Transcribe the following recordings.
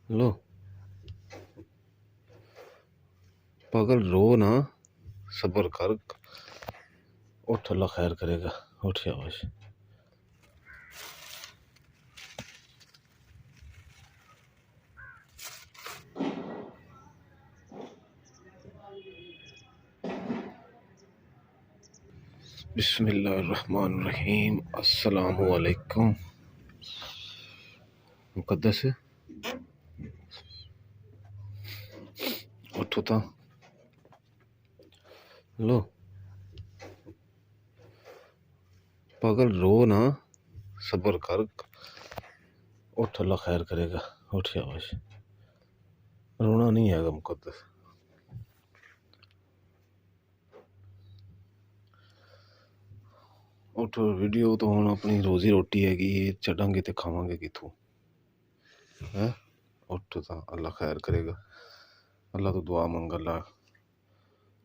लो पागल रो ना, सब्र कर। उठ, अल्लाह खैर करेगा। उठ शाबाश। बिस्मिल्लाहिर्रहमानिर्रहीम। अस्सलामु अलैकुम। मुकद्दस उठो तो। लो पागल रो ना, सब्र कर। उठ, अल्लाह खैर करेगा। उठ शाबाश। रोना नहीं है मुकद्दस। उठ, वीडियो तो हुण अपनी रोजी रोटी हैगी, छड्डांगे ते खावांगे कित्थों है। उठ तो, अल्लाह खैर करेगा। अल्लाह तो दुआ मंग, अल्लाह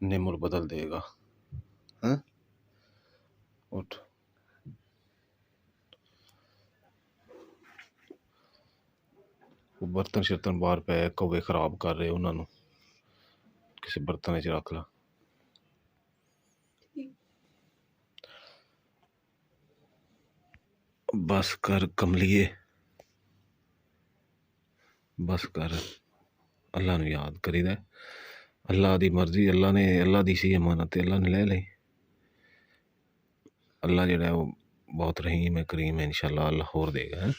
नेमर बदल देगा। हैं उठ। बर्तन शर्तन बाहर पे कौवे खराब कर रहे, उन्होंने किसी बर्तन च रख ला। बस कर कमलिए, बस कर। अल्लाह ने याद करी दे। अल्लाह दी मर्जी, अल्लाह ने, अल्लाह दी सी अमानत, अल्लाह ने ले ली। अल्लाह जेड़ा है वो बहुत रहीम है, करीम है। इंशाल्लाह अल्लाह होर देगा। है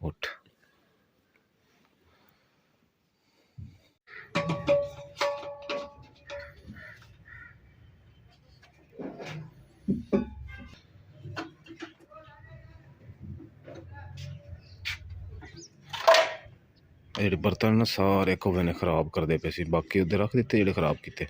उठ। जेह्ड़े बर्तन ना सारे कौवे ने खराब करदे पे सी, बाकी उद्धर रख दित्ते जेह्ड़े खराब कीते।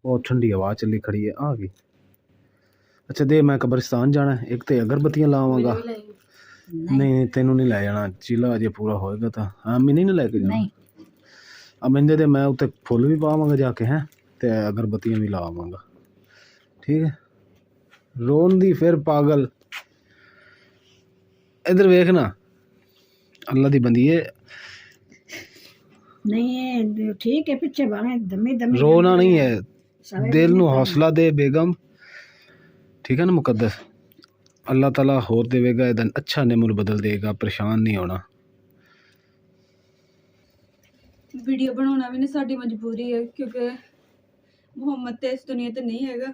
बहुत ठंडी हवा चली खड़ी है। आ गई। अच्छा दे, मैं कब्रिस्तान जाना है, एक तो अगरबत्तियां लावांगा। नहीं तेनू नहीं लै जाना, चिला अजे पूरा होएगा तो। हाँ मैंने नहीं लैके जाना। अब मैंने दे, मैं उत्ते फुल भी पावांगा जाके, हैं ते अगरबत्तियां भी लावांगा। ठीक है। रोन दी फिर पागल। इधर वेख ना, अल्लाह दी बंदी है। नहीं ठीक है, पीछे भावे दमी दमी रोना नहीं है, दिल नू हौसला दे बेगम। ठीक है ना मुकद्दस। अल्लाह ताला होर देवेगा, इधर अच्छा नेमर बदल देगा, परेशान नहीं होना। वीडियो बनाना भी नहीं साडी मजबूरी है, क्योंकि मुहम्मद तो इस दुनिया ते नहीं हैगा।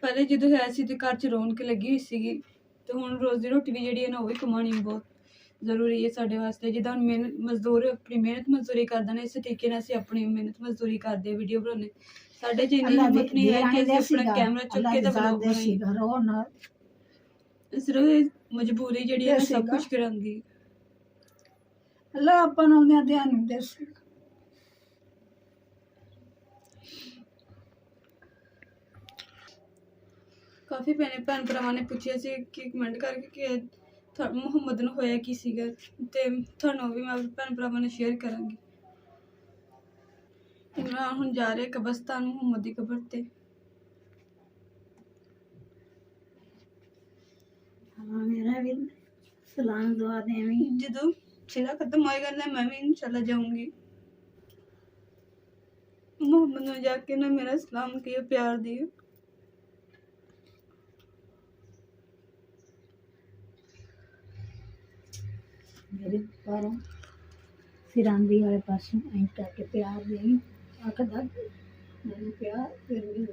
पहले जो है सी ते घर च रौनक लगी हुई सीगी, ते हुण रोजी रोटी भी जिहड़ी है ना, वो भी कमानी बहुत जरूरी है साडे वास्ते। जिद्दां हुण मेहनत मजदूर अपनी मेहनत मजदूरी करदे ने, इस तरीके नाल असीं अपनी मेहनत मजदूरी करदे वीडियो बनाने। साडे च इन्नी हिम्मत नहीं है कि असीं अपना कैमरा चुक के ते व्लॉग बनाईए। सिर्फ मजबूरी जिहड़ी है ना सब कुछ करांदी। अल्लाह अपन होंगे ध्यान देसी। काफ़ी भैन भरावां ने पुछया सी कि कमेंट करके कि मुहम्मद नूं होया की सीगा, ते तुहानूं भी मैं भैन भरावां ने शेयर करांगी। इमरान हुण जा रहे कब्रिस्तान मुहम्मद दी कबर ते। हाँ मेरा भी सलाम दुआ देवी। जदों छिला खत्म होएगा ना, मैं भी इंशाल्लाह जाऊंगी। मुहम्मद नूं जाके ना मेरा सलाम दियो, प्यार दियो। मेरे पारों सिरांदी वाले पासों ऐं करके प्यार देवी। आखदा ਮੈਨੂੰ ਕਿਹਾ ਫਿਰ ਵੀ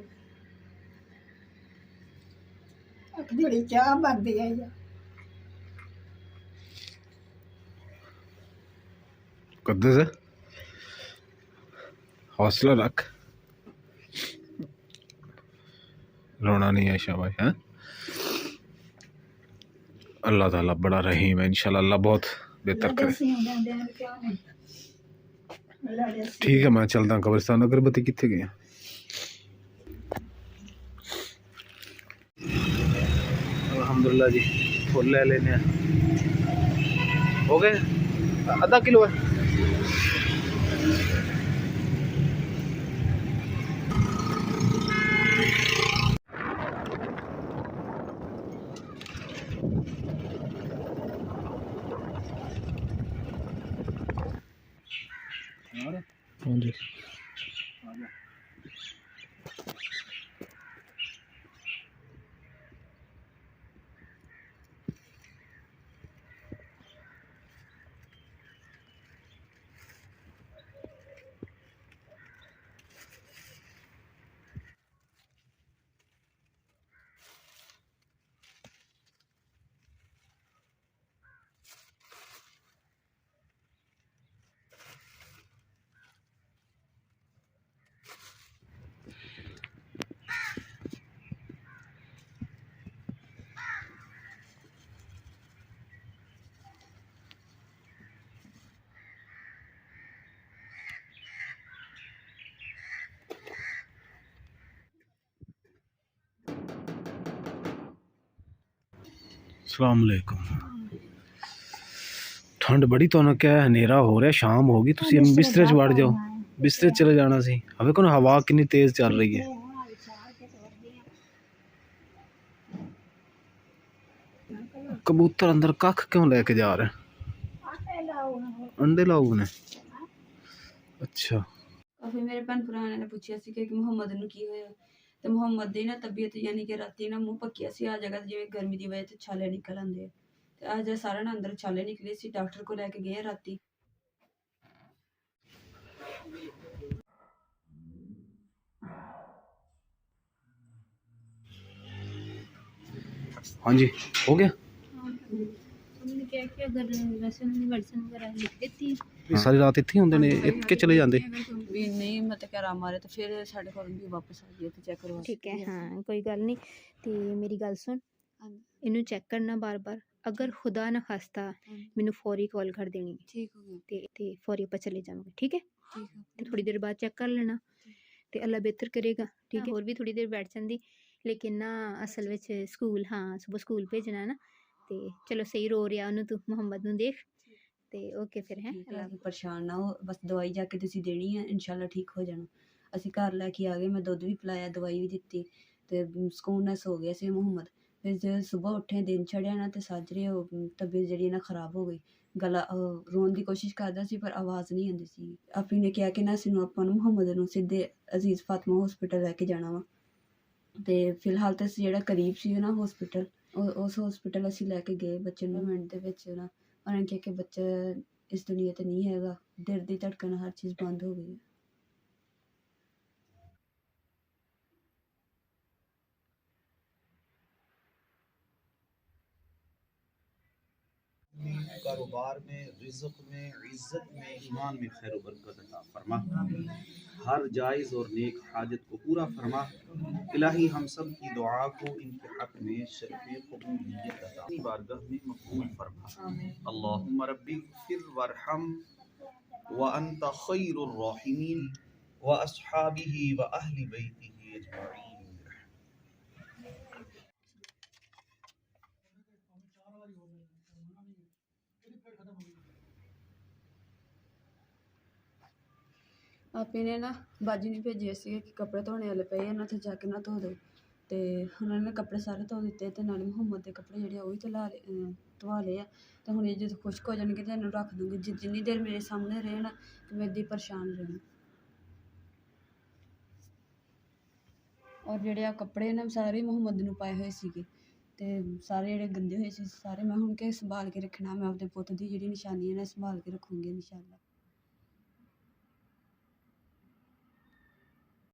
ਅੱਖ ਜਿਹੜੀ ਚਾਹ ਬਣਦੀ ਹੈ ਜਾਂ कद्दू से हौसला रख, रोना नहीं है शाबाश है। अल्लाह ताला बड़ा रहीम है, इंशाल्लाह अल्लाह बहुत बेहतर करे। ਅਸੀਂ ਜਾਂਦੇ ਹਾਂ ਕਿਉਂ ਨਹੀਂ ਲੜੇ ਸੀ ठीक है मैं चलता कब्रिस्तान। अगरबत्ती कितने गए? अल्हम्दुलिल्लाह जी फुल ले लेने हैं। हो गए आधा किलो है। हाँ जी अस्सलाम वालेकुम। ठंड बड़ी तो ना क्या है, हनेरा हो रहा है, शाम होगी, तुसी बिस्तरे च वड़ जाओ, बिस्तरे च चले जाना सी। हवे को हवा कितनी तेज चल रही है। कबूतर अंदर कख क्यों लेके जा रहे हैं? अंडे लाओ ने। अच्छा ਕਾਫੀ ਮੇਰੇ ਭੈਣ ਭਰਾਵਾਂ ਨੇ ਪੁੱਛਿਆ ਸੀ ਕਿ ਮੁਹੰਮਦ ਨੂੰ ਕੀ ਹੋਇਆ, ਤੇ ਮੁਹੰਮਦ ਦੀ ਨਾ ਤਬੀਅਤ ਯਾਨੀ ਕਿ ਰਾਤੀ ਨਾ ਮੂੰਹ ਪੱਕਿਆ ਸੀ ਆ ਜਗ੍ਹਾ, ਜਿਵੇਂ ਗਰਮੀ ਦੀ ਵਜ੍ਹਾ ਤੋਂ ਛਾਲੇ ਨਿਕਲ ਆਉਂਦੇ ਆ, ਤੇ ਅੱਜ ਸਾਰਾ ਨਾ ਅੰਦਰ ਛਾਲੇ ਨਿਕਲੇ ਸੀ। ਡਾਕਟਰ ਕੋਲ ਲੈ ਕੇ ਗਏ ਰਾਤੀ। हाँ जी हो गया। उन्होंने क्या कि अगर वैसे उन्होंने मेडिसिन वगैरह लिख देती है सारी रात इत्थे ही होंदे ने, इत्थे चले जांदे। ਵੀ ਨਹੀਂ ਮਤਲਬ ਕਿ ਆਰਾਮ ਆ ਰਿਹਾ, ਤੇ ਫਿਰ ਸਾਡੇ ਕੋਲ ਵੀ ਵਾਪਸ ਆ ਗਏ ਤੇ ਚੈੱਕ ਕਰਵਾ ਠੀਕ ਹੈ ਹਾਂ ਕੋਈ ਗੱਲ ਨਹੀਂ। ਤੇ ਮੇਰੀ ਗੱਲ ਸੁਣ, ਹਾਂਜੀ ਇਹਨੂੰ ਚੈੱਕ ਕਰਨਾ ਬਾਰ-ਬਾਰ, ਅਗਰ ਖੁਦਾ ਨਾ ਖਾਸਤਾ ਮੈਨੂੰ ਫੌਰੀ ਕਾਲ ਕਰ ਦੇਣੀ ਹੈ ਠੀਕ ਹੋ ਗਿਆ ਤੇ ਫੌਰੀ ਆਪਾਂ ਚਲੇ ਜਾਵਾਂਗੇ। ਠੀਕ ਹੈ ਠੀਕ ਹੈ ਤੇ ਥੋੜੀ ਦੇਰ ਬਾਅਦ ਚੈੱਕ ਕਰ ਲੈਣਾ ਤੇ ਅੱਲਾ ਬਿਹਤਰ ਕਰੇਗਾ। ਠੀਕ ਹੈ ਹੋਰ ਵੀ ਥੋੜੀ ਦੇਰ ਬੈਠ ਜਾਂਦੀ, ਲੇਕਿਨ ਨਾ ਅਸਲ ਵਿੱਚ ਸਕੂਲ ਹਾਂ ਸਵੇਰ ਸਕੂਲ ਭੇਜਣਾ ਨਾ, ਤੇ ਚਲੋ ਸਹੀ ਰੋ ਰਿਹਾ ਉਹਨੂੰ, ਤੂੰ ਮੁਹੰਮਦ ਨੂੰ ਦੇਖ ਤੇ ਓਕੇ ਫਿਰ ਹੈ ਅੱਲਾ ਪਰੇਸ਼ਾਨ ਨਾ ਹੋ, ਬਸ ਦਵਾਈ ਜਾ ਕੇ ਤੁਸੀਂ ਦੇਣੀ ਹੈ, ਇਨਸ਼ਾਅੱਲਾ ਠੀਕ ਹੋ ਜਾਣਾ। ਅਸੀਂ ਘਰ ਲੈ ਕੇ ਆ ਗਏ, ਮੈਂ ਦੁੱਧ ਵੀ ਪਿਲਾਇਆ, ਦਵਾਈ ਵੀ ਦਿੱਤੀ, ਤੇ ਸਕੂਨ ਨਾਲ ਸੋ ਗਿਆ ਸੀ ਮੁਹੰਮਦ। ਫਿਰ ਜਦੋਂ ਸਵੇਰ ਉੱਠੇ ਦਿਨ ਚੜ੍ਹਿਆ ਨਾ, ਤੇ ਸਾਜਰੇ ਉਹ ਤਬੀਅਤ ਜਿਹੜੀ ਨਾ ਖਰਾਬ ਹੋ ਗਈ, ਗਲਾ ਰੋਣ ਦੀ ਕੋਸ਼ਿਸ਼ ਕਰਦਾ ਸੀ ਪਰ ਆਵਾਜ਼ ਨਹੀਂ ਆਉਂਦੀ ਸੀ। ਆਪੀ ਨੇ ਕਿਹਾ ਕਿ ਨਾ ਅਸੀਂ ਨੂੰ ਆਪਾਂ ਨੂੰ ਮੁਹੰਮਦ ਨੂੰ ਸਿੱਧੇ ਅਜ਼ੀਜ਼ ਫਾਤਮਾ ਹਸਪੀਟਲ ਲੈ ਕੇ ਜਾਣਾ ਵਾ, ਤੇ ਫਿਲਹਾਲ ਤਾਂ ਅਸੀਂ ਜਿਹੜਾ ਕਰੀਬ ਸੀ ਨਾ ਹਸਪੀਟਲ, ਉਸ ਹਸਪੀਟਲ ਅਸੀਂ ਲੈ ਕੇ ਗਏ ਬੱਚੇ ਨੂੰ। ਮਿੰਟ ਦੇ ਵਿੱਚ ਨਾ ਉਹਨਾਂ ਨੇ ਕਿਹਾ ਕਿ ਬੱਚਾ ਇਸ ਦੁਨੀਆ 'ਤੇ ਨਹੀਂ ਹੈਗਾ, ਦਿਲ ਦੀ ਧੜਕਣ ਹਰ ਚੀਜ਼ ਬੰਦ ਹੋ ਗਈ ਹੈ। कारोबार में, रिज़्क़ में, इज़्ज़त में, ईमान में खैर व बरकत अता फरमा। हर जायज़ और नेक हाजत को पूरा फरमा। इलाही हम सब की दुआ को इनके हक़ में शर्फ़े क़बूलियत अता अपनी बारगाह में मक़बूल फरमा। अल्लाहुम्मा रब्बी ग़फ़िर वरहम व अंत ख़ैरुर राहिमीन व अस्हाबिही व अहली बैतिही अजमईन। ਆਪੇ ਨੇ ਨਾ ਬਾਜੀ ਨੇ ਭੇਜਿਆ ਸੀ ਕਿ ਕੱਪੜੇ ਧੋਣੇ ਵਾਲੇ ਪਏ ਇਹਨਾਂ ਤੇ ਜਾ ਕੇ ਨਾ ਧੋ ਦਿਓ, ਤੇ ਉਹਨਾਂ ਨੇ ਕੱਪੜੇ ਸਾਰੇ ਧੋ ਦਿੱਤੇ, ਤੇ ਨਾਲੇ ਮੁਹੰਮਦ ਦੇ ਕੱਪੜੇ ਜਿਹੜੇ ਉਹ ਵੀ ਧਵਾ ਲਏ ਆ। ਤੇ ਹੁਣ ਇਹ ਜਦੋਂ ਖੁਸ਼ਕ ਹੋ ਜਾਣਗੇ ਤਾਂ ਇਹਨੂੰ ਰੱਖ ਦੂੰਗੀ, ਜਿੰਨੀ ਦੇਰ ਮੇਰੇ ਸਾਹਮਣੇ ਰਹੇ ਨਾ ਤੇ ਮੈਂ ਇੱਦਾਂ ਹੀ ਪਰੇਸ਼ਾਨ ਰਹਿਣਾ। ਔਰ ਜਿਹੜੇ ਆ ਕੱਪੜੇ ਨਾ ਸਾਰੇ ਮੁਹੰਮਦ ਨੂੰ ਪਾਏ ਹੋਏ ਸੀਗੇ, ਤੇ ਸਾਰੇ ਜਿਹੜੇ ਗੰਦੇ ਹੋਏ ਸੀ ਸਾਰੇ ਮੈਂ ਹੁਣ ਕਿ ਸੰਭਾਲ ਕੇ ਰੱਖਣਾ। ਮੈਂ ਆਪਣੇ ਪੁੱਤ ਦੀ ਜਿਹੜੀ ਨਿਸ਼ਾਨੀ ਹੈ ਨਾ ਸੰਭਾਲ ਕੇ ਰੱਖੂੰਗੀ ਇਨਸ਼ਾਅੱਲਾ।